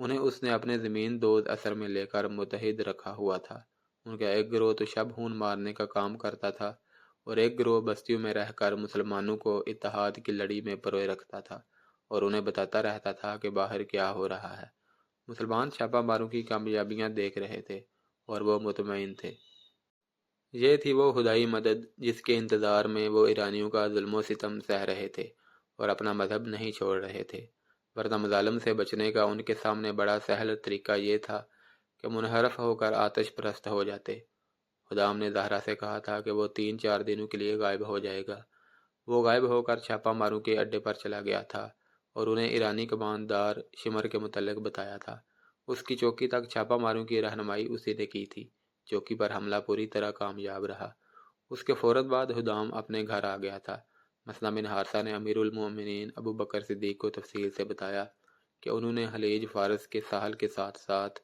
انہیں اس نے اپنے زمین دوز اثر میں لے کر متحد رکھا ہوا تھا۔ ان کا ایک گروہ تو شب خون مارنے کا کام کرتا تھا اور ایک گروہ بستیوں میں رہ کر مسلمانوں کو اتحاد کی لڑی میں پروئے رکھتا تھا اور انہیں بتاتا رہتا تھا کہ باہر کیا ہو رہا ہے۔ مسلمان چھاپا ماروں کی کامیابیاں دیکھ رہے تھے اور وہ مطمئن تھے۔ یہ تھی وہ خدائی مدد جس کے انتظار میں وہ ایرانیوں کا ظلم و ستم سہ رہے تھے اور اپنا مذہب نہیں چھوڑ رہے تھے، ورنہ مظالم سے بچنے کا ان کے سامنے بڑا سہل طریقہ یہ تھا کہ منحرف ہو کر آتش پرست ہو جاتے۔ خدام نے زہرا سے کہا تھا کہ وہ 3-4 دنوں کے لیے غائب ہو جائے گا۔ وہ غائب ہو کر چھاپا ماروں کے اڈے پر چلا گیا تھا اور انہیں ایرانی کماندار شمر کے متعلق بتایا تھا۔ اس کی چوکی تک چھاپا ماروں کی رہنمائی اسی نے کی تھی۔ چوکی پر حملہ پوری طرح کامیاب رہا۔ اس کے فوراً بعد خدام اپنے گھر آ گیا تھا۔ مسنا بن حارثہ نے امیر المومنین ابو بکر صدیق کو تفصیل سے بتایا کہ انہوں نے حلیج فارس کے ساحل کے ساتھ ساتھ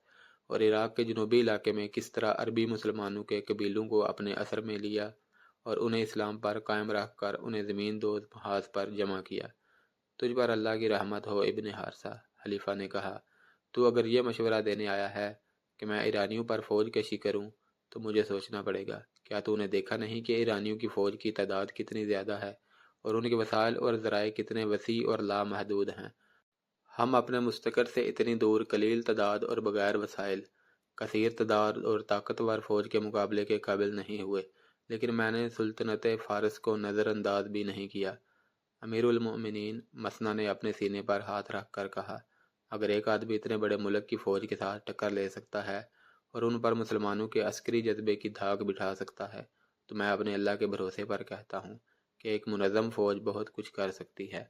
اور عراق کے جنوبی علاقے میں کس طرح عربی مسلمانوں کے قبیلوں کو اپنے اثر میں لیا اور انہیں اسلام پر قائم رکھ کر انہیں زمین دوز محاذ پر جمع کیا۔ تجھ پر اللہ کی رحمت ہو ابن حارثہ، خلیفہ نے کہا۔ تو اگر یہ مشورہ دینے آیا ہے کہ میں ایرانیوں پر فوج کشی کروں تو مجھے سوچنا پڑے گا۔ کیا تو نے دیکھا نہیں کہ ایرانیوں کی فوج کی تعداد کتنی زیادہ ہے اور ان کے وسائل اور ذرائع کتنے وسیع اور لامحدود ہیں؟ ہم اپنے مستقر سے اتنی دور قلیل تعداد اور بغیر وسائل، کثیر تعداد اور طاقتور فوج کے مقابلے کے قابل نہیں ہوئے، لیکن میں نے سلطنت فارس کو نظر انداز بھی نہیں کیا۔ امیر المؤمنین مسنا نے اپنے سینے پر ہاتھ رکھ کر کہا، اگر ایک آدمی اتنے بڑے ملک کی فوج کے ساتھ ٹکر لے سکتا ہے اور ان پر مسلمانوں کے عسکری جذبے کی دھاک بٹھا سکتا ہے تو میں اپنے اللہ کے بھروسے پر کہتا ہوں کہ ایک منظم فوج بہت کچھ کر سکتی ہے۔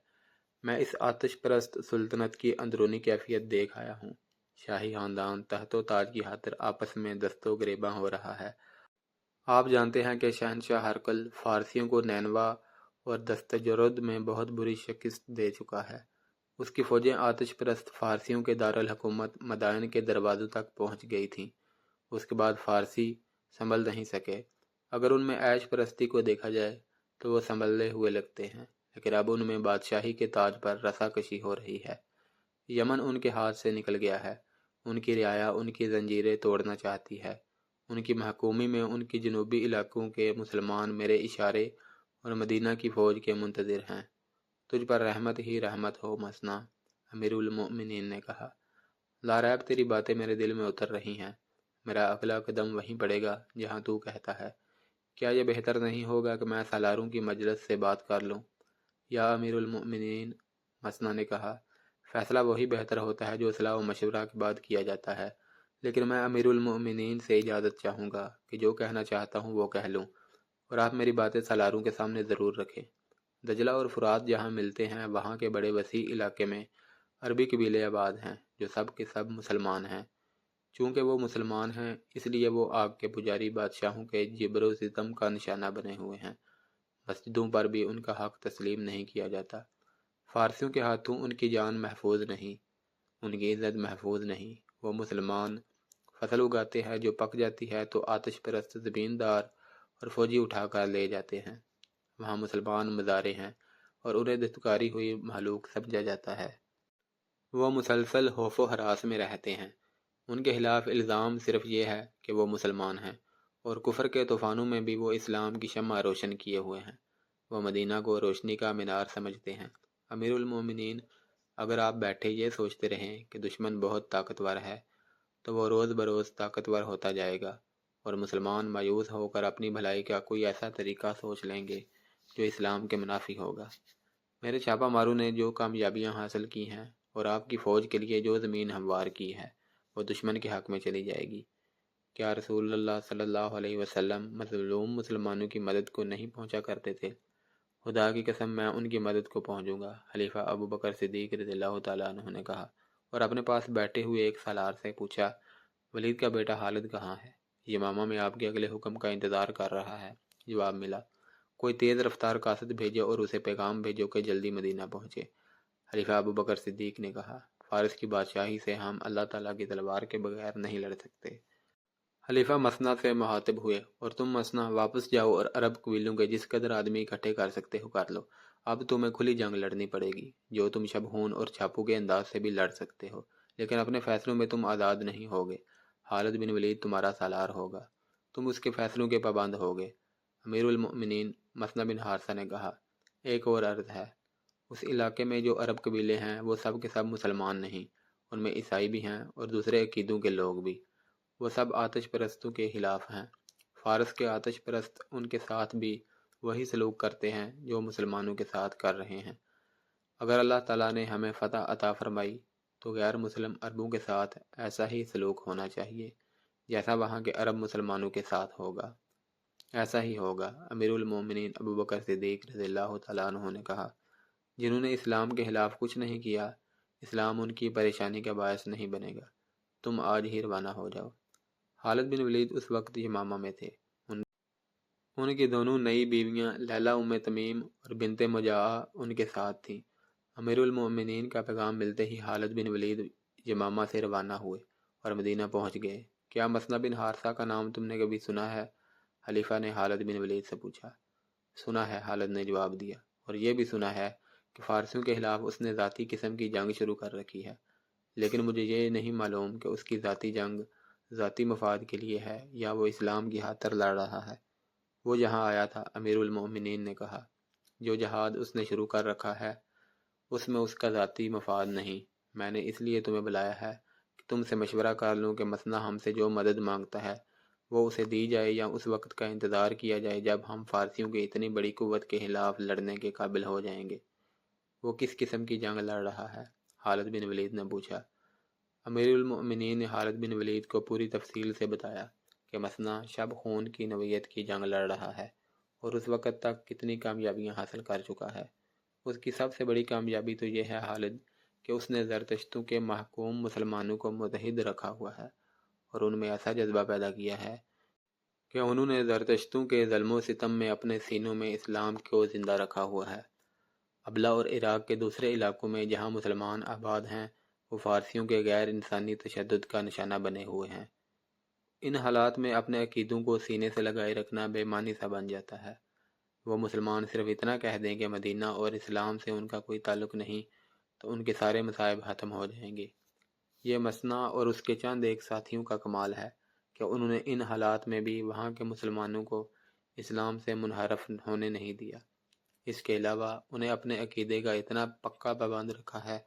میں اس آتش پرست سلطنت کی اندرونی کیفیت دیکھ آیا ہوں۔ شاہی خاندان تحت و تاج کی خاطر آپس میں دست و گریباں ہو رہا ہے۔ آپ جانتے ہیں کہ شہنشاہ ہرقل فارسیوں کو نینوا اور دستجرد میں بہت بری شکست دے چکا ہے۔ اس کی فوجیں آتش پرست فارسیوں کے دارالحکومت مدائن کے دروازوں تک پہنچ گئی تھیں۔ اس کے بعد فارسی سنبھل نہیں سکے۔ اگر ان میں عیش پرستی کو دیکھا جائے تو وہ سنبھلے ہوئے لگتے ہیں، لیکن اب ان میں بادشاہی کے تاج پر رسا کشی ہو رہی ہے۔ یمن ان کے ہاتھ سے نکل گیا ہے۔ ان کی رعایا ان کی زنجیریں توڑنا چاہتی ہے۔ ان کی محکومی میں ان کی جنوبی علاقوں کے مسلمان میرے اشارے اور مدینہ کی فوج کے منتظر ہیں۔ تجھ پر رحمت ہی رحمت ہو مسنا، امیر المؤمنین نے کہا۔ لاریب تیری باتیں میرے دل میں اتر رہی ہیں۔ میرا اگلا قدم وہیں پڑے گا جہاں تو کہتا ہے۔ کیا یہ بہتر نہیں ہوگا کہ میں سالاروں کی مجلس سے بات کر لوں؟ یا امیر المؤمنین، مسنا نے کہا، فیصلہ وہی بہتر ہوتا ہے جو صلاح و مشورہ کے بعد کیا جاتا ہے، لیکن میں امیر المؤمنین سے اجازت چاہوں گا کہ جو کہنا چاہتا ہوں وہ کہہ لوں، اور آپ میری باتیں سالاروں کے سامنے ضرور رکھیں۔ دجلہ اور فرات جہاں ملتے ہیں وہاں کے بڑے وسیع علاقے میں عربی قبیلے آباد ہیں جو سب کے سب مسلمان ہیں۔ چونکہ وہ مسلمان ہیں اس لیے وہ آگ کے پجاری بادشاہوں کے جبر و ستم کا نشانہ بنے ہوئے ہیں۔ مسجدوں پر بھی ان کا حق تسلیم نہیں کیا جاتا۔ فارسیوں کے ہاتھوں ان کی جان محفوظ نہیں، ان کی عزت محفوظ نہیں۔ وہ مسلمان فصل اگاتے ہیں جو پک جاتی ہے تو آتش پرست زمیندار اور فوجی اٹھا کر لے جاتے ہیں۔ وہاں مسلمان مزارے ہیں اور انہیں دستکاری ہوئی مخلوق سمجھا جاتا ہے۔ وہ مسلسل خوف و ہراس میں رہتے ہیں۔ ان کے خلاف الزام صرف یہ ہے کہ وہ مسلمان ہیں، اور کفر کے طوفانوں میں بھی وہ اسلام کی شمع روشن کیے ہوئے ہیں۔ وہ مدینہ کو روشنی کا مینار سمجھتے ہیں۔ امیر المومنین، اگر آپ بیٹھے یہ سوچتے رہیں کہ دشمن بہت طاقتور ہے تو وہ روز بروز طاقتور ہوتا جائے گا، اور مسلمان مایوس ہو کر اپنی بھلائی کا کوئی ایسا طریقہ سوچ لیں گے جو اسلام کے منافی ہوگا۔ میرے چھاپا ماروں نے جو کامیابیاں حاصل کی ہیں اور آپ کی فوج کے لیے جو زمین ہموار کی ہے وہ دشمن کے حق میں چلی جائے گی۔ کیا رسول اللہ صلی اللہ علیہ وسلم مظلوم مسلمانوں کی مدد کو نہیں پہنچا کرتے تھے؟ خدا کی قسم میں ان کی مدد کو پہنچوں گا، خلیفہ ابو بکر صدیق رضی اللہ تعالیٰ عنہ نے کہا، اور اپنے پاس بیٹھے ہوئے ایک سالار سے پوچھا، ولید کا بیٹا خالد کہاں ہے؟ یمامہ میں آپ کے اگلے حکم کا انتظار کر رہا ہے۔ جواب ملا، کوئی تیز رفتار قاصد بھیجو اور اسے پیغام بھیجو کہ جلدی مدینہ پہنچے۔ خلیفہ ابو بکر صدیق نے کہا، فارس کی بادشاہی سے ہم اللہ تعالیٰ کی تلوار کے بغیر نہیں لڑ سکتے۔ خلیفہ مسنا سے مخاطب ہوئے، اور تم مسنا واپس جاؤ اور عرب قبیلوں کے جس قدر آدمی اکٹھے کر سکتے ہو کر لو۔ اب تمہیں کھلی جنگ لڑنی پڑے گی، جو تم شبہون اور چھاپو کے انداز سے بھی لڑ سکتے ہو، لیکن اپنے فیصلوں میں تم آزاد نہیں ہوگے۔ خالد بن ولید تمہارا سالار ہوگا، تم اس کے فیصلوں کے پابند ہوگے۔ امیر المؤمنین مثنی بن حارثہ نے کہا، ایک اور عرض ہے۔ اس علاقے میں جو عرب قبیلے ہیں وہ سب کے سب مسلمان نہیں، ان میں عیسائی بھی ہیں اور دوسرے عقیدوں کے لوگ بھی۔ وہ سب آتش پرستوں کے خلاف ہیں۔ فارس کے آتش پرست ان کے ساتھ بھی وہی سلوک کرتے ہیں جو مسلمانوں کے ساتھ کر رہے ہیں۔ اگر اللہ تعالیٰ نے ہمیں فتح عطا فرمائی تو غیر مسلم عربوں کے ساتھ ایسا ہی سلوک ہونا چاہیے جیسا وہاں کے عرب مسلمانوں کے ساتھ ہوگا۔ ایسا ہی ہوگا۔ امیر المومنین ابو بکر صدیق رضی اللہ تعالیٰ عنہ نے کہا، جنہوں نے اسلام کے خلاف کچھ نہیں کیا، اسلام ان کی پریشانی کا باعث نہیں بنے گا۔ تم آج ہی روانہ ہو جاؤ۔ خالد بن ولید اس وقت یمامہ میں تھے۔ ان کی دونوں نئی بیویاں لیلہ ام تمیم اور بنت مجاعہ ان کے ساتھ تھیں۔ امیر المؤمنین کا پیغام ملتے ہی خالد بن ولید یمامہ سے روانہ ہوئے اور مدینہ پہنچ گئے۔ کیا مثنی بن حارثہ کا نام تم نے کبھی سنا ہے؟ خلیفہ نے خالد بن ولید سے پوچھا۔ سنا ہے، خالد نے جواب دیا، اور یہ بھی سنا ہے کہ فارسیوں کے خلاف اس نے ذاتی قسم کی جنگ شروع کر رکھی ہے، لیکن مجھے یہ نہیں معلوم کہ اس کی ذاتی جنگ ذاتی مفاد کے لیے ہے یا وہ اسلام کی خاطر لڑ رہا ہے۔ وہ جہاں آیا تھا، امیر المؤمنین نے کہا، جو جہاد اس نے شروع کر رکھا ہے اس میں اس کا ذاتی مفاد نہیں۔ میں نے اس لیے تمہیں بلایا ہے کہ تم سے مشورہ کر لوں کہ مثنی ہم سے جو مدد مانگتا ہے وہ اسے دی جائے یا اس وقت کا انتظار کیا جائے جب ہم فارسیوں کی اتنی بڑی قوت کے خلاف لڑنے کے قابل ہو جائیں گے۔ وہ کس قسم کی جنگ لڑ رہا ہے؟ خالد بن ولید نے پوچھا۔ امیر المؤمنین نے خالد بن ولید کو پوری تفصیل سے بتایا کہ مثنی شب خون کی نوعیت کی جنگ لڑ رہا ہے اور اس وقت تک کتنی کامیابیاں حاصل کر چکا ہے۔ اس کی سب سے بڑی کامیابی تو یہ ہے خالد کہ اس نے زرتشتوں کے محکوم مسلمانوں کو متحد رکھا ہوا ہے اور ان میں ایسا جذبہ پیدا کیا ہے کہ انہوں نے زرتشتوں کے ظلم و ستم میں اپنے سینوں میں اسلام کو زندہ رکھا ہوا ہے۔ ابلا اور عراق کے دوسرے علاقوں میں جہاں مسلمان آباد ہیں وہ فارسیوں کے غیر انسانی تشدد کا نشانہ بنے ہوئے ہیں۔ ان حالات میں اپنے عقیدوں کو سینے سے لگائے رکھنا بے معنی سا بن جاتا ہے۔ وہ مسلمان صرف اتنا کہہ دیں کہ مدینہ اور اسلام سے ان کا کوئی تعلق نہیں تو ان کے سارے مصائب ختم ہو جائیں گے۔ یہ مثنی اور اس کے چند ایک ساتھیوں کا کمال ہے کہ انہوں نے ان حالات میں بھی وہاں کے مسلمانوں کو اسلام سے منحرف ہونے نہیں دیا۔ اس کے علاوہ انہیں اپنے عقیدے کا اتنا پکا پابند رکھا ہے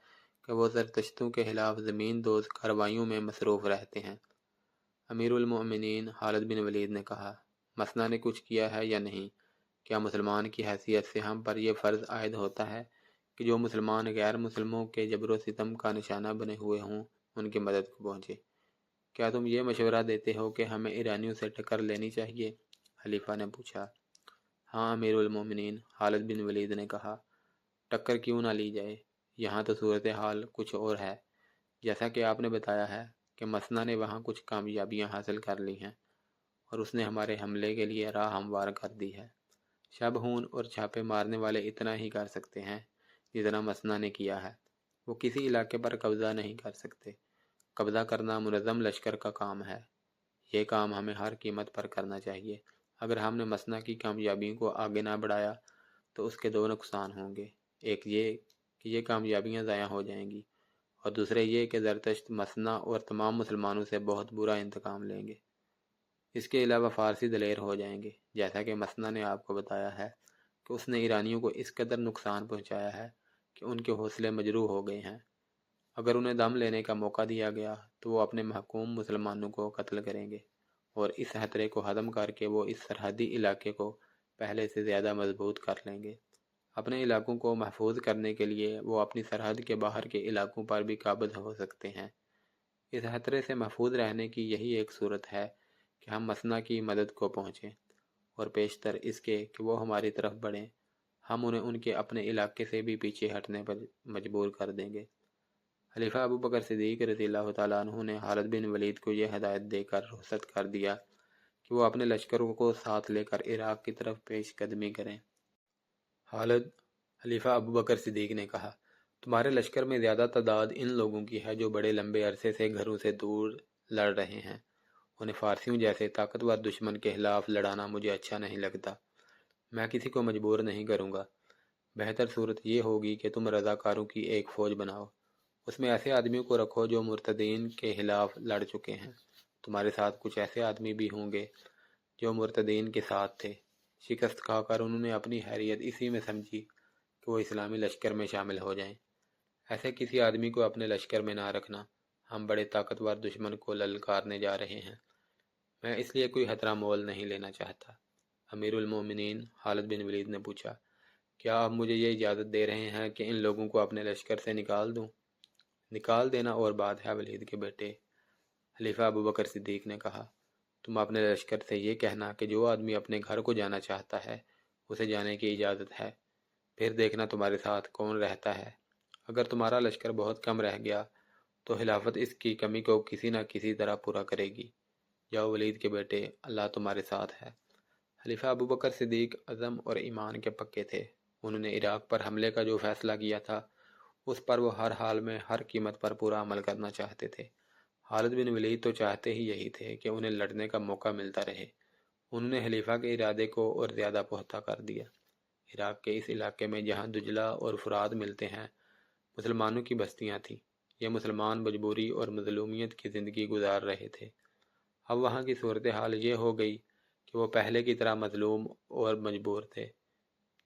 کہ وہ زرتشتوں کے خلاف زمین دوز کارروائیوں میں مصروف رہتے ہیں۔ امیر المؤمنین خالد بن ولید نے کہا، مثنی نے کچھ کیا ہے یا نہیں؟ کیا مسلمان کی حیثیت سے ہم پر یہ فرض عائد ہوتا ہے کہ جو مسلمان غیر مسلموں کے جبر و ستم کا نشانہ بنے ہوئے ہوں ان کی مدد کو پہنچے؟ کیا تم یہ مشورہ دیتے ہو کہ ہمیں ایرانیوں سے ٹکر لینی چاہیے؟ خلیفہ نے پوچھا۔ ہاں امیر المومنین، خالد بن ولید نے کہا، ٹکر کیوں نہ لی جائے؟ یہاں تو صورتحال کچھ اور ہے۔ جیسا کہ آپ نے بتایا ہے کہ مثنی نے وہاں کچھ کامیابیاں حاصل کر لی ہیں اور اس نے ہمارے حملے کے لیے راہ ہموار کر دی ہے۔ شب ہون اور چھاپے مارنے والے اتنا ہی کر سکتے ہیں جتنا مثنی نے کیا ہے۔ وہ کسی علاقے پر قبضہ نہیں کر سکتے۔ قبضہ کرنا منظم لشکر کا کام ہے۔ یہ کام ہمیں ہر قیمت پر کرنا چاہیے۔ اگر ہم نے مثنی کی کامیابیوں کو آگے نہ بڑھایا تو اس کے دو نقصان ہوں گے۔ ایک یہ کہ یہ کامیابیاں ضائع ہو جائیں گی، اور دوسرے یہ کہ زرتشت مثنی اور تمام مسلمانوں سے بہت برا انتقام لیں گے۔ اس کے علاوہ فارسی دلیر ہو جائیں گے، جیسا کہ مثنی نے آپ کو بتایا ہے کہ اس نے ایرانیوں کو اس قدر نقصان پہنچایا ہے کہ ان کے حوصلے مجروح ہو گئے ہیں۔ اگر انہیں دم لینے کا موقع دیا گیا تو وہ اپنے محکوم مسلمانوں کو قتل کریں گے، اور اس خطرے کو ختم کر کے وہ اس سرحدی علاقے کو پہلے سے زیادہ مضبوط کر لیں گے۔ اپنے علاقوں کو محفوظ کرنے کے لیے وہ اپنی سرحد کے باہر کے علاقوں پر بھی قابض ہو سکتے ہیں۔ اس خطرے سے محفوظ رہنے کی یہی ایک صورت ہے کہ ہم مثنی کی مدد کو پہنچیں، اور بیشتر اس کے کہ وہ ہماری طرف بڑھیں، ہم انہیں ان کے اپنے علاقے سے بھی پیچھے ہٹنے پر مجبور کر دیں گے۔ خلیفہ ابو بکر صدیق رضی اللہ تعالیٰ عنہ نے خالد بن ولید کو یہ ہدایت دے کر رخصت کر دیا کہ وہ اپنے لشکروں کو ساتھ لے کر عراق کی طرف پیش قدمی کریں۔ خلیفہ ابو بکر صدیق نے کہا، تمہارے لشکر میں زیادہ تعداد ان لوگوں کی ہے جو بڑے لمبے عرصے سے گھروں سے دور لڑ رہے ہیں۔ انہیں فارسیوں جیسے طاقتور دشمن کے خلاف لڑانا مجھے اچھا نہیں لگتا۔ میں کسی کو مجبور نہیں کروں گا۔ بہتر صورت یہ ہوگی کہ تم رضاکاروں کی ایک فوج بناؤ اس میں ایسے آدمیوں کو رکھو جو مرتدین کے خلاف لڑ چکے ہیں۔ تمہارے ساتھ کچھ ایسے آدمی بھی ہوں گے جو مرتدین کے ساتھ تھے۔ شکست کھا کر انہوں نے اپنی حیثیت اسی میں سمجھی کہ وہ اسلامی لشکر میں شامل ہو جائیں۔ ایسے کسی آدمی کو اپنے لشکر میں نہ رکھنا، ہم بڑے طاقتور دشمن کو للکارنے جا رہے ہیں، میں اس لیے کوئی خطرہ مول نہیں لینا چاہتا۔ امیر المومنین خالد بن ولید نے پوچھا، کیا آپ مجھے یہ اجازت دے رہے ہیں کہ ان لوگوں کو اپنے لشکر سے نکال دوں؟ نکال دینا اور بات ہے ولید کے بیٹے، خلیفہ ابوبکر صدیق نے کہا، تم اپنے لشکر سے یہ کہنا کہ جو آدمی اپنے گھر کو جانا چاہتا ہے اسے جانے کی اجازت ہے، پھر دیکھنا تمہارے ساتھ کون رہتا ہے۔ اگر تمہارا لشکر بہت کم رہ گیا تو خلافت اس کی کمی کو کسی نہ کسی طرح پورا کرے گی۔ جاؤ ولید کے بیٹے، اللہ تمہارے ساتھ ہے۔ خلیفہ ابوبکر صدیق عزم اور ایمان کے پکے تھے۔ انہوں نے عراق پر حملے کا جو فیصلہ کیا تھا اس پر وہ ہر حال میں ہر قیمت پر پورا عمل کرنا چاہتے تھے۔ خالد بن ولید تو چاہتے ہی یہی تھے کہ انہیں لڑنے کا موقع ملتا رہے۔ انہوں نے خلیفہ کے ارادے کو اور زیادہ پختہ کر دیا۔ عراق کے اس علاقے میں جہاں دجلہ اور فرات ملتے ہیں مسلمانوں کی بستیاں تھیں۔ یہ مسلمان مجبوری اور مظلومیت کی زندگی گزار رہے تھے۔ اب وہاں کی صورتحال یہ ہو گئی کہ وہ پہلے کی طرح مظلوم اور مجبور تھے،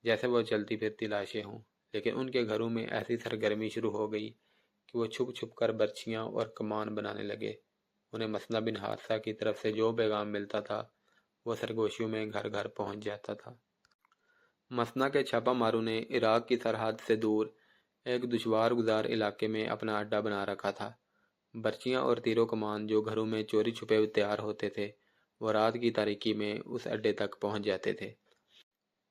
جیسے وہ چلتی پھرتی لاشیں ہوں، لیکن ان کے گھروں میں ایسی سرگرمی شروع ہو گئی کہ وہ چھپ چھپ کر برچیاں اور کمان بنانے لگے۔ انہیں مسنہ بن حارثہ کی طرف سے جو پیغام ملتا تھا وہ سرگوشیوں میں گھر گھر پہنچ جاتا تھا۔ مسنہ کے چھاپا ماروں نے عراق کی سرحد سے دور ایک دشوار گزار علاقے میں اپنا اڈا بنا رکھا تھا۔ برچیاں اور تیر و کمان جو گھروں میں چوری چھپے تیار ہوتے تھے وہ رات کی تاریکی میں اس اڈے تک پہنچ جاتے تھے۔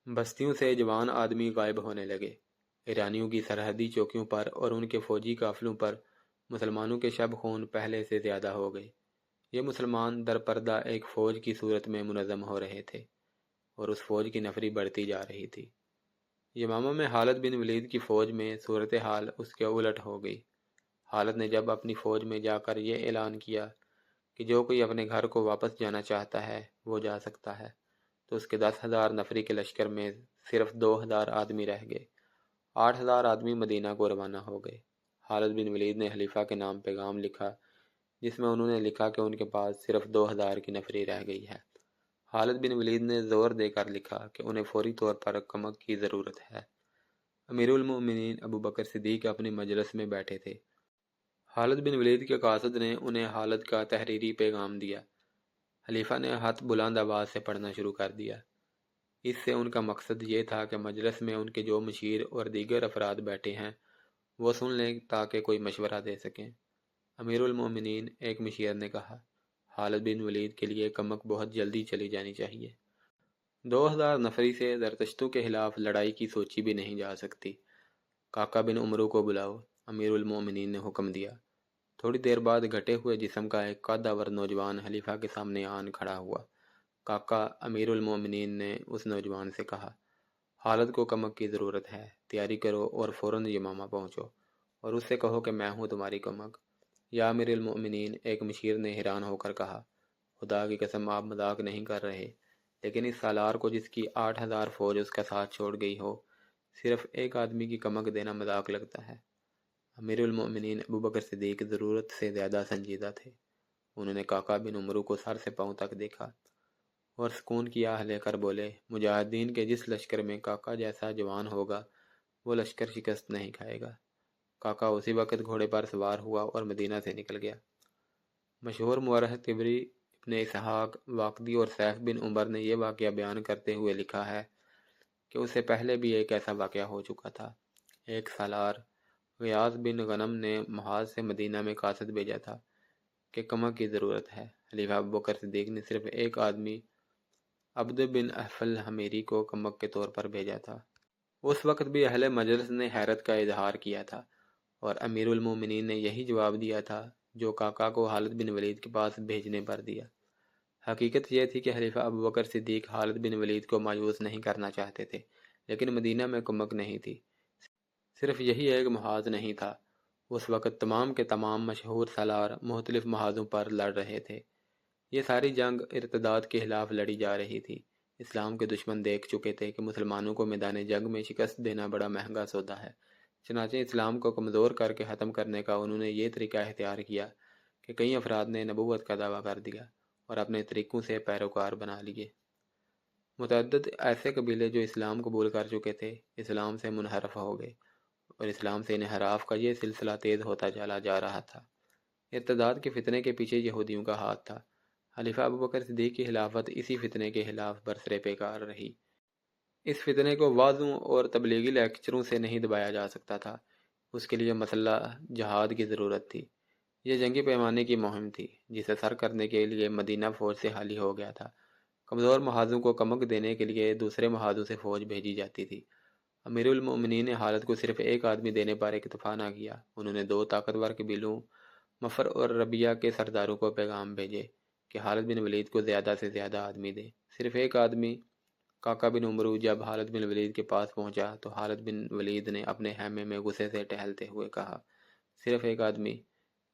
بستیوں سے جوان آدمی غائب ہونے لگے۔ ایرانیوں کی سرحدی چوکیوں پر اور ان کے فوجی قافلوں پر مسلمانوں کے شب خون پہلے سے زیادہ ہو گئے۔ یہ مسلمان در پردہ ایک فوج کی صورت میں منظم ہو رہے تھے اور اس فوج کی نفری بڑھتی جا رہی تھی۔ یمامہ میں خالد بن ولید کی فوج میں صورتحال اس کے الٹ ہو گئی۔ خالد نے جب اپنی فوج میں جا کر یہ اعلان کیا کہ جو کوئی اپنے گھر کو واپس جانا چاہتا ہے وہ جا سکتا ہے، تو اس کے 10,000 نفری کے لشکر میں صرف 2,000 آدمی رہ گئے۔ 8,000 آدمی مدینہ کو روانہ ہو گئے۔ خالد بن ولید نے خلیفہ کے نام پیغام لکھا جس میں انہوں نے لکھا کہ ان کے پاس صرف 2,000 کی نفری رہ گئی ہے۔ خالد بن ولید نے زور دے کر لکھا کہ انہیں فوری طور پر کمک کی ضرورت ہے۔ امیر المومنین ابوبکر صدیق اپنی مجلس میں بیٹھے تھے۔ خالد بن ولید کے قاصد نے انہیں حالت کا تحریری پیغام دیا۔ خلیفہ نے ہاتھ بلند آواز سے پڑھنا شروع کر دیا۔ اس سے ان کا مقصد یہ تھا کہ مجلس میں ان کے جو مشیر اور دیگر افراد بیٹھے ہیں وہ سن لیں تاکہ کوئی مشورہ دے سکیں۔ امیر المومنین ایک مشیر نے کہا، خالد بن ولید کے لیے کمک بہت جلدی چلی جانی چاہیے۔ 2,000 نفری سے زرتشتوں کے خلاف لڑائی کی سوچی بھی نہیں جا سکتی۔ کاکا بن عمرو کو بلاؤ، امیر المومنین نے حکم دیا۔ تھوڑی دیر بعد گھٹے ہوئے جسم کا ایک قدآور نوجوان خلیفہ کے سامنے آن کھڑا ہوا۔ کاکا، امیر المومنین نے اس نوجوان سے کہا، خالد کو کمک کی ضرورت ہے، تیاری کرو اور فوراً یمامہ پہنچو اور اس سے کہو کہ میں ہوں تمہاری کمک۔ یا امیر المومنین، ایک مشیر نے حیران ہو کر کہا، خدا کی قسم آپ مذاق نہیں کر رہے، لیکن اس سالار کو جس کی 8,000 فوج اس کا ساتھ چھوڑ گئی ہو صرف ایک آدمی کی کمک دینا مذاق لگتا ہے۔ امیر المومنین ابوبکر صدیق ضرورت سے زیادہ سنجیدہ تھے۔ انہوں نے کاکا بن عمرو کو سر سے پاؤں تک دیکھا اور سکون کی آہ لے کر بولے، مجاہدین کے جس لشکر میں کاکا جیسا جوان ہوگا وہ لشکر شکست نہیں کھائے گا۔ کاکا اسی وقت گھوڑے پر سوار ہوا اور مدینہ سے نکل گیا۔ مشہور مورخ طبری، ابن اسحاق، واقدی اور سیف بن عمر نے یہ واقعہ بیان کرتے ہوئے لکھا ہے کہ اس سے پہلے بھی ایک ایسا واقعہ ہو چکا تھا۔ ایک سالار غیاث بن غنم نے محاذ سے مدینہ میں قاصد بھیجا تھا کہ کمک کی ضرورت ہے۔ خلیفہ ابوبکر صدیق نے صرف ایک آدمی عبد بن احفل حمیری کو کمک کے طور پر بھیجا تھا۔ اس وقت بھی اہل مجلس نے حیرت کا اظہار کیا تھا اور امیر المومنین نے یہی جواب دیا تھا جو کاکا کو خالد بن ولید کے پاس بھیجنے پر دیا۔ حقیقت یہ تھی کہ خلیفہ ابوبکر صدیق خالد بن ولید کو مایوس نہیں کرنا چاہتے تھے، لیکن مدینہ میں کمک نہیں تھی۔ صرف یہی ایک محاذ نہیں تھا، اس وقت تمام کے تمام مشہور سالار مختلف محاذوں پر لڑ رہے تھے۔ یہ ساری جنگ ارتداد کے خلاف لڑی جا رہی تھی۔ اسلام کے دشمن دیکھ چکے تھے کہ مسلمانوں کو میدان جنگ میں شکست دینا بڑا مہنگا سودا ہے، چنانچہ اسلام کو کمزور کر کے ختم کرنے کا انہوں نے یہ طریقہ اختیار کیا کہ کئی افراد نے نبوت کا دعویٰ کر دیا اور اپنے طریقوں سے پیروکار بنا لیے۔ متعدد ایسے قبیلے جو اسلام قبول کر چکے تھے اسلام سے منحرف ہو گئے، اور اسلام سے انحراف کا یہ سلسلہ تیز ہوتا چلا جا رہا تھا۔ ارتداد کے فتنے کے پیچھے یہودیوں کا ہاتھ تھا۔ خلیفہ ابوبکر صدیق کی خلافت اسی فتنے کے خلاف برسر پیکار رہی۔ اس فتنے کو وعظوں اور تبلیغی لیکچروں سے نہیں دبایا جا سکتا تھا، اس کے لیے مسلح جہاد کی ضرورت تھی۔ یہ جنگی پیمانے کی مہم تھی جسے سر کرنے کے لیے مدینہ فوج سے خالی ہو گیا تھا۔ کمزور محاذوں کو کمک دینے کے لیے دوسرے محاذوں سے فوج بھیجی جاتی تھی۔ امیر المؤمنین نے حالت کو صرف ایک آدمی دینے پر اکتفا نہ کیا، انہوں نے دو طاقتور قبیلوں مفر اور ربیہ کے سرداروں کو پیغام بھیجے کہ خالد بن ولید کو زیادہ سے زیادہ آدمی دیں۔ صرف ایک آدمی کاکا بن عمرو جب خالد بن ولید کے پاس پہنچا تو خالد بن ولید نے اپنے خیمے میں غصے سے ٹہلتے ہوئے کہا، صرف ایک آدمی؟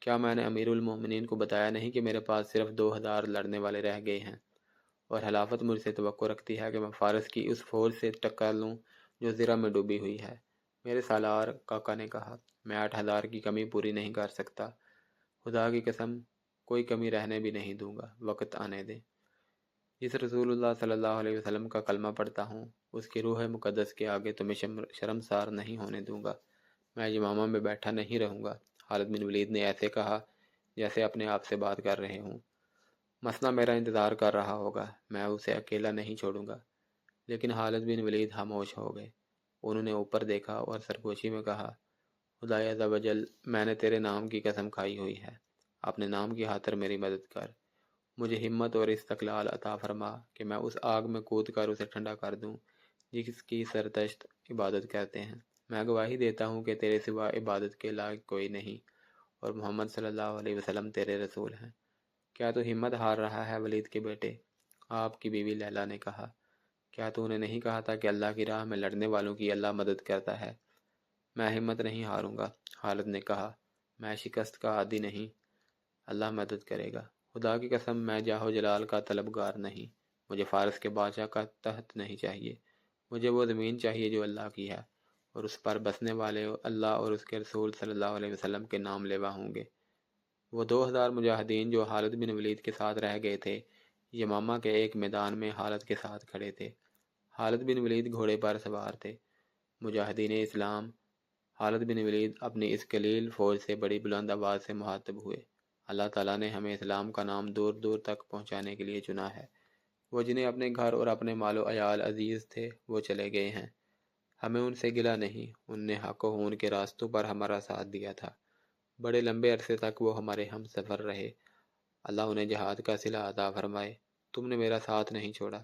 کیا میں نے امیر المومنین کو بتایا نہیں کہ میرے پاس صرف 2000 لڑنے والے رہ گئے ہیں، اور خلافت مجھ سے توقع رکھتی ہے کہ میں فارس کی اس فوج سے ٹکر لوں جو زرہ میں ڈوبی ہوئی ہے؟ میرے سالار کاکا نے کہا، میں 8000 کی کمی پوری نہیں کر سکتا، خدا کی قسم کوئی کمی رہنے بھی نہیں دوں گا، وقت آنے دیں۔ جس رسول اللہ صلی اللہ علیہ وسلم کا کلمہ پڑھتا ہوں اس کی روح مقدس کے آگے تمہیں شرمسار نہیں ہونے دوں گا، میں یمامہ میں بیٹھا نہیں رہوں گا۔ خالد بن ولید نے ایسے کہا جیسے اپنے آپ سے بات کر رہے ہوں۔ مسنہ میرا انتظار کر رہا ہوگا، میں اسے اکیلا نہیں چھوڑوں گا۔ لیکن خالد بن ولید خاموش ہو گئے۔ انہوں نے اوپر دیکھا اور سرگوشی میں کہا، خدائے عز و جل، میں نے تیرے نام کی قسم کھائی ہوئی ہے، اپنے نام کی خاطر میری مدد کر، مجھے ہمت اور استقلال عطا فرما کہ میں اس آگ میں کود کر اسے ٹھنڈا کر دوں جس کی سرتشت عبادت کہتے ہیں۔ میں گواہی دیتا ہوں کہ تیرے سوا عبادت کے لائق کوئی نہیں، اور محمد صلی اللہ علیہ وسلم تیرے رسول ہیں۔ کیا تو ہمت ہار رہا ہے ولید کے بیٹے؟ آپ کی بیوی لیلا نے کہا، کیا تو انہیں نہیں کہا تھا کہ اللہ کی راہ میں لڑنے والوں کی اللہ مدد کرتا ہے؟ میں ہمت نہیں ہاروں گا، خالد نے کہا، میں شکست کا عادی نہیں، اللہ مدد کرے گا۔ خدا کی قسم میں جاہ و جلال کا طلبگار نہیں، مجھے فارس کے بادشاہ کا تحت نہیں چاہیے، مجھے وہ زمین چاہیے جو اللہ کی ہے، اور اس پر بسنے والے اللہ اور اس کے رسول صلی اللہ علیہ وسلم کے نام لیوا ہوں گے۔ وہ 2000 مجاہدین جو خالد بن ولید کے ساتھ رہ گئے تھے یمامہ کے ایک میدان میں خالد کے ساتھ کھڑے تھے۔ خالد بن ولید گھوڑے پر سوار تھے۔ مجاہدین اسلام خالد بن ولید اپنی اس قلیل فوج سے بڑی بلند آواز سے مخاطب ہوئے، اللہ تعالیٰ نے ہمیں اسلام کا نام دور دور تک پہنچانے کے لیے چنا ہے۔ وہ جنہیں اپنے گھر اور اپنے مال و عیال عزیز تھے وہ چلے گئے ہیں، ہمیں ان سے گلہ نہیں، ان نے حق و خون کے راستوں پر ہمارا ساتھ دیا تھا، بڑے لمبے عرصے تک وہ ہمارے ہم سفر رہے، اللہ انہیں جہاد کا صلہ عطا فرمائے۔ تم نے میرا ساتھ نہیں چھوڑا،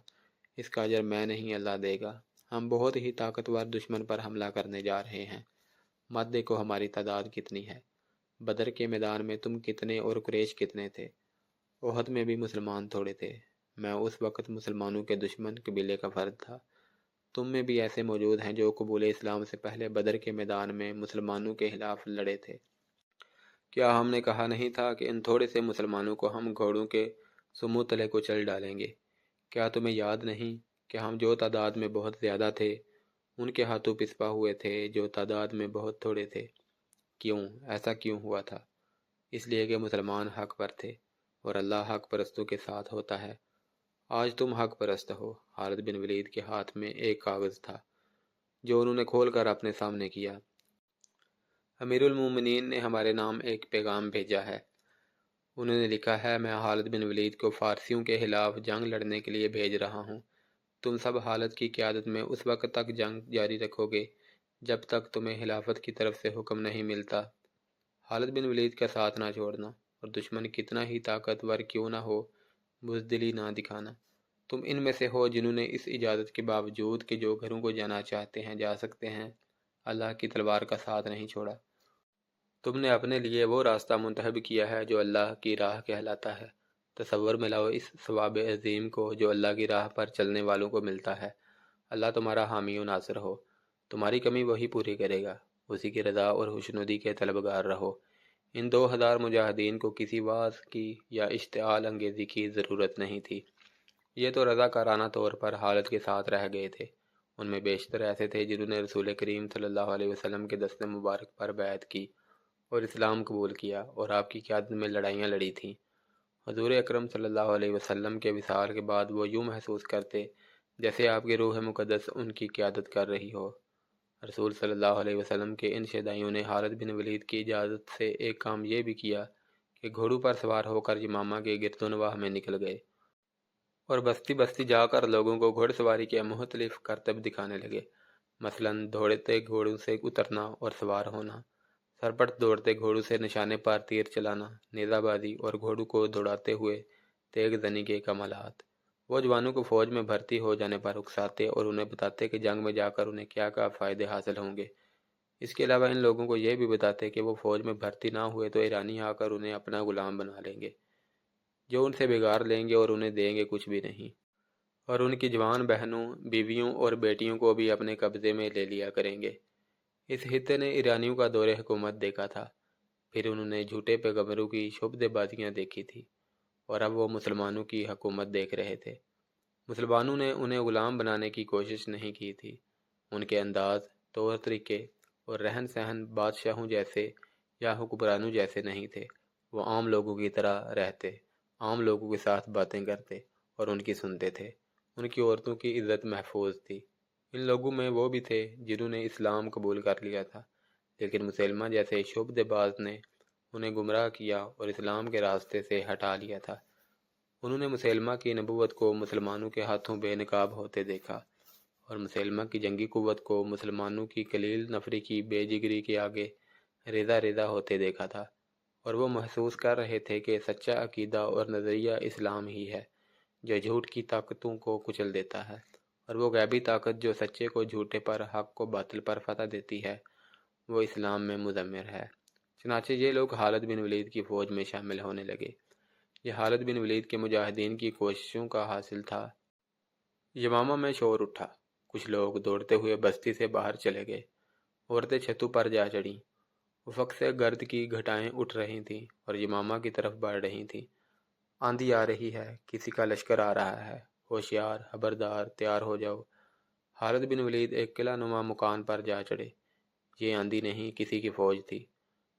اس کا اجر میں نہیں اللہ دے گا۔ ہم بہت ہی طاقتور دشمن پر حملہ کرنے جا رہے ہیں، مت دیکھو ہماری تعداد کتنی ہے، بدر کے میدان میں تم کتنے اور قریش کتنے تھے، احد میں بھی مسلمان تھوڑے تھے، میں اس وقت مسلمانوں کے دشمن قبیلے کا فرد تھا، تم میں بھی ایسے موجود ہیں جو قبول اسلام سے پہلے بدر کے میدان میں مسلمانوں کے خلاف لڑے تھے۔ کیا ہم نے کہا نہیں تھا کہ ان تھوڑے سے مسلمانوں کو ہم گھوڑوں کے سمو تلے کو چل ڈالیں گے؟ کیا تمہیں یاد نہیں کہ ہم جو تعداد میں بہت زیادہ تھے ان کے ہاتھوں پسپا ہوئے تھے جو تعداد میں بہت تھوڑے تھے؟ کیوں ایسا کیوں ہوا تھا؟ اس لیے کہ مسلمان حق پر تھے، اور اللہ حق پرستوں کے ساتھ ہوتا ہے۔ آج تم حق پرست ہو۔ خالد بن ولید کے ہاتھ میں ایک کاغذ تھا جو انہوں نے کھول کر اپنے سامنے کیا۔ امیر المومنین نے ہمارے نام ایک پیغام بھیجا ہے، انہوں نے لکھا ہے، میں خالد بن ولید کو فارسیوں کے خلاف جنگ لڑنے کے لیے بھیج رہا ہوں، تم سب خالد کی قیادت میں اس وقت تک جنگ جاری رکھو گے جب تک تمہیں خلافت کی طرف سے حکم نہیں ملتا۔ خالد بن ولید کا ساتھ نہ چھوڑنا، اور دشمن کتنا ہی طاقتور کیوں نہ ہو بزدلی نہ دکھانا۔ تم ان میں سے ہو جنہوں نے اس اجازت کے باوجود کہ جو گھروں کو جانا چاہتے ہیں جا سکتے ہیں، اللہ کی تلوار کا ساتھ نہیں چھوڑا۔ تم نے اپنے لیے وہ راستہ منتخب کیا ہے جو اللہ کی راہ کہلاتا ہے، تصور میں لاؤ اس ثواب عظیم کو جو اللہ کی راہ پر چلنے والوں کو ملتا ہے۔ اللہ تمہارا حامی و ناصر ہو، تمہاری کمی وہی پوری کرے گا، اسی کی رضا اور خوشنودی کے طلبگار رہو۔ ان 2000 مجاہدین کو کسی وعظ کی یا اشتعال انگیزی کی ضرورت نہیں تھی، یہ تو رضا کارانہ طور پر حالت کے ساتھ رہ گئے تھے، ان میں بیشتر ایسے تھے جنہوں نے رسول کریم صلی اللہ علیہ وسلم کے دست مبارک پر بیعت کی اور اسلام قبول کیا اور آپ کی قیادت میں لڑائیاں لڑی تھیں۔ حضور اکرم صلی اللہ علیہ وسلم کے وصال کے بعد وہ یوں محسوس کرتے جیسے آپ کی روح مقدس ان کی قیادت کر رہی ہو۔ رسول صلی اللہ علیہ وسلم کے ان شیدائیوں نے خالد بن ولید کی اجازت سے ایک کام یہ بھی کیا کہ گھوڑوں پر سوار ہو کر یمامہ کے گرد و نواح میں نکل گئے اور بستی بستی جا کر لوگوں کو گھوڑ سواری کے مختلف کرتب دکھانے لگے، مثلاً دوڑتے گھوڑوں سے اترنا اور سوار ہونا، سرپٹ دوڑتے گھوڑوں سے نشانے پر تیر چلانا، نیزہ بازی اور گھوڑوں کو دوڑاتے ہوئے تیغ زنی کے کمالات۔ وہ جوانوں کو فوج میں بھرتی ہو جانے پر اکساتے اور انہیں بتاتے کہ جنگ میں جا کر انہیں کیا کیا فائدے حاصل ہوں گے۔ اس کے علاوہ ان لوگوں کو یہ بھی بتاتے کہ وہ فوج میں بھرتی نہ ہوئے تو ایرانی آ کر انہیں اپنا غلام بنا لیں گے، جو ان سے بگاڑ لیں گے اور انہیں دیں گے کچھ بھی نہیں، اور ان کی جوان بہنوں، بیویوں اور بیٹیوں کو بھی اپنے قبضے میں لے لیا کریں گے۔ اس خطے نے ایرانیوں کا دور حکومت دیکھا تھا، پھر انہوں نے جھوٹے پیغمبروں کی شبدے بازیاں دیکھی تھی، اور اب وہ مسلمانوں کی حکومت دیکھ رہے تھے۔ مسلمانوں نے انہیں غلام بنانے کی کوشش نہیں کی تھی۔ ان کے انداز، طور طریقے اور رہن سہن بادشاہوں جیسے یا حکمرانوں جیسے نہیں تھے۔ وہ عام لوگوں کی طرح رہتے، عام لوگوں کے ساتھ باتیں کرتے اور ان کی سنتے تھے۔ ان کی عورتوں کی عزت محفوظ تھی۔ ان لوگوں میں وہ بھی تھے جنہوں نے اسلام قبول کر لیا تھا، لیکن مسلمہ جیسے شعبدے باز نے انہیں گمراہ کیا اور اسلام کے راستے سے ہٹا لیا تھا۔ انہوں نے مسلمہ کی نبوت کو مسلمانوں کے ہاتھوں بے نقاب ہوتے دیکھا، اور مسلمہ کی جنگی قوت کو مسلمانوں کی قلیل نفری کی بے جگری کے آگے ریزہ ریزہ ہوتے دیکھا تھا، اور وہ محسوس کر رہے تھے کہ سچا عقیدہ اور نظریہ اسلام ہی ہے جو جھوٹ کی طاقتوں کو کچل دیتا ہے، اور وہ غیبی طاقت جو سچے کو جھوٹے پر، حق کو باطل پر فتح دیتی ہے، وہ اسلام میں مضمر ہے۔ چنانچہ یہ لوگ خالد بن ولید کی فوج میں شامل ہونے لگے۔ یہ خالد بن ولید کے مجاہدین کی کوششوں کا حاصل تھا۔ یمامہ میں شور اٹھا، کچھ لوگ دوڑتے ہوئے بستی سے باہر چلے گئے، عورتیں چھتوں پر جا چڑھیں، افق سے گرد کی گھٹائیں اٹھ رہی تھیں اور یمامہ کی طرف بڑھ رہی تھیں۔ آندھی آ رہی ہے، کسی کا لشکر آ رہا ہے، ہوشیار، خبردار، تیار ہو جاؤ۔ خالد بن ولید ایک قلعہ نما مکان پر جا چڑھے۔ یہ آندھی نہیں، کسی کی فوج تھی۔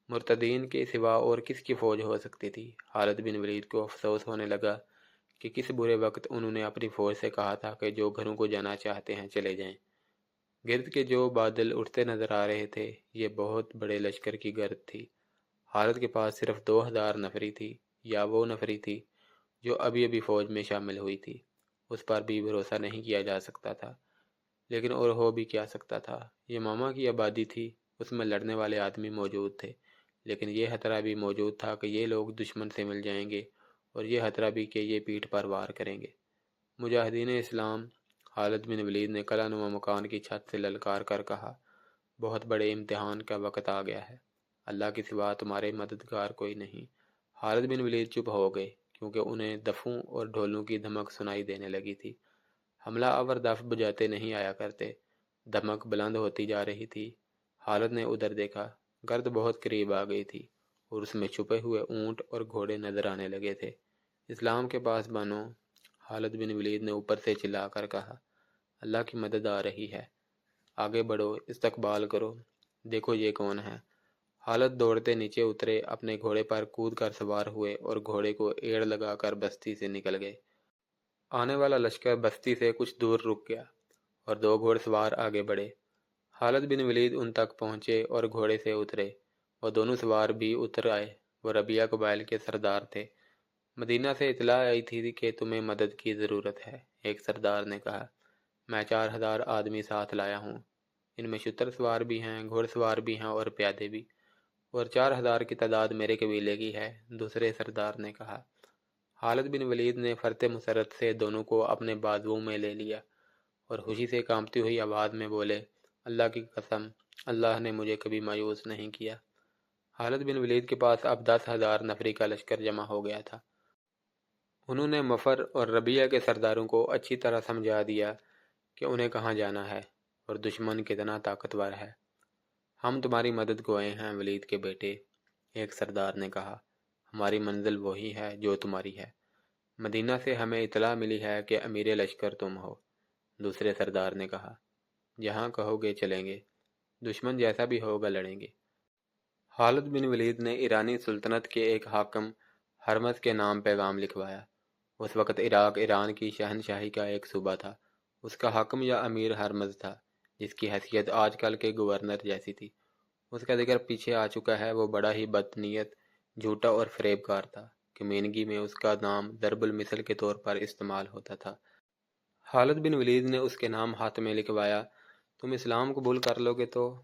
مرتدین کے سوا اور کس کی فوج ہو سکتی تھی؟ خالد بن ولید کو افسوس ہونے لگا کہ کس برے وقت انہوں نے اپنی فوج سے کہا تھا کہ جو گھروں کو جانا چاہتے ہیں چلے جائیں۔ گرد کے جو بادل اٹھتے نظر آ رہے تھے، یہ بہت بڑے لشکر کی گرد تھی۔ خالد کے پاس صرف 2000 نفری تھی، یا وہ نفری تھی جو ابھی ابھی فوج میں شامل ہوئی تھی۔ اس پر بھی بھروسہ نہیں کیا جا سکتا تھا، لیکن اور ہو بھی کیا سکتا تھا؟ یہ ماما کی آبادی تھی، اس میں لڑنے والے آدمی موجود تھے، لیکن یہ خطرہ بھی موجود تھا کہ یہ لوگ دشمن سے مل جائیں گے، اور یہ خطرہ بھی کہ یہ پیٹھ پر وار کریں گے۔ مجاہدین اسلام، خالد بن ولید نے قلعہ نما مکان کی چھت سے للکار کر کہا، بہت بڑے امتحان کا وقت آ گیا ہے، اللہ کے سوا تمہارے مددگار کوئی نہیں۔ خالد بن ولید چپ ہو گئے، کیونکہ انہیں دفوں اور ڈھولوں کی دھمک سنائی دینے لگی تھی۔ حملہ آور دف بجاتے نہیں آیا کرتے، دھمک بلند ہوتی جا رہی تھی۔ خالد نے ادھر دیکھا، گرد بہت قریب آ گئی تھی، اور اس میں چھپے ہوئے اونٹ اور گھوڑے نظر آنے لگے تھے۔ اسلام کے پاس بانو، خالد بن ولید نے اوپر سے چلا کر کہا، اللہ کی مدد آ رہی ہے، آگے بڑھو، استقبال کرو، دیکھو یہ کون ہے۔ خالد دوڑتے نیچے اترے، اپنے گھوڑے پر کود کر سوار ہوئے اور گھوڑے کو ایڑ لگا کر بستی سے نکل گئے۔ آنے والا لشکر بستی سے کچھ دور رک گیا اور 2 گھوڑ سوار آگے بڑھے۔ خالد بن ولید ان تک پہنچے اور گھوڑے سے اترے۔ وہ دونوں سوار بھی اتر آئے، وہ ربیہ قبائل کے سردار تھے۔ مدینہ سے اطلاع آئی تھی کہ تمہیں مدد کی ضرورت ہے، ایک سردار نے کہا۔ میں 4000 آدمی ساتھ لایا ہوں، ان میں شتر سوار بھی ہیں، گھوڑ سوار بھی ہیں اور پیادے بھی، اور 4000 کی تعداد میرے قبیلے کی ہے، دوسرے سردار نے کہا۔ خالد بن ولید نے فرط مسرت سے دونوں کو اپنے بازوؤں میں لے لیا اور خوشی سے کانپتی ہوئی آواز میں بولے، اللہ کی قسم، اللہ نے مجھے کبھی مایوس نہیں کیا۔ خالد بن ولید کے پاس اب 10,000 نفری کا لشکر جمع ہو گیا تھا۔ انہوں نے مفر اور ربیہ کے سرداروں کو اچھی طرح سمجھا دیا کہ انہیں کہاں جانا ہے اور دشمن کتنا طاقتور ہے۔ ہم تمہاری مدد کو آئے ہیں ولید کے بیٹے، ایک سردار نے کہا، ہماری منزل وہی ہے جو تمہاری ہے، مدینہ سے ہمیں اطلاع ملی ہے کہ امیر لشکر تم ہو، دوسرے سردار نے کہا۔ جہاں کہو گے چلیں گے، دشمن جیسا بھی ہوگا لڑیں گے۔ خالد بن ولید نے ایرانی سلطنت کے ایک حاکم ہرمز کے نام پیغام لکھوایا۔ اس وقت عراق ایران کی شہنشاہی کا ایک صوبہ تھا۔ اس کا حاکم یا امیر ہرمز تھا، جس کی حیثیت آج کل کے گورنر جیسی تھی۔ اس کا ذکر پیچھے آ چکا ہے۔ وہ بڑا ہی بدنیت، جھوٹا اور فریب کار تھا۔ کمینگی میں اس کا نام ضرب المثل کے طور پر استعمال ہوتا تھا۔ خالد بن ولید نے اس کے نام ہاتھ میں لکھوایا، تم اسلام قبول کر لو گے تو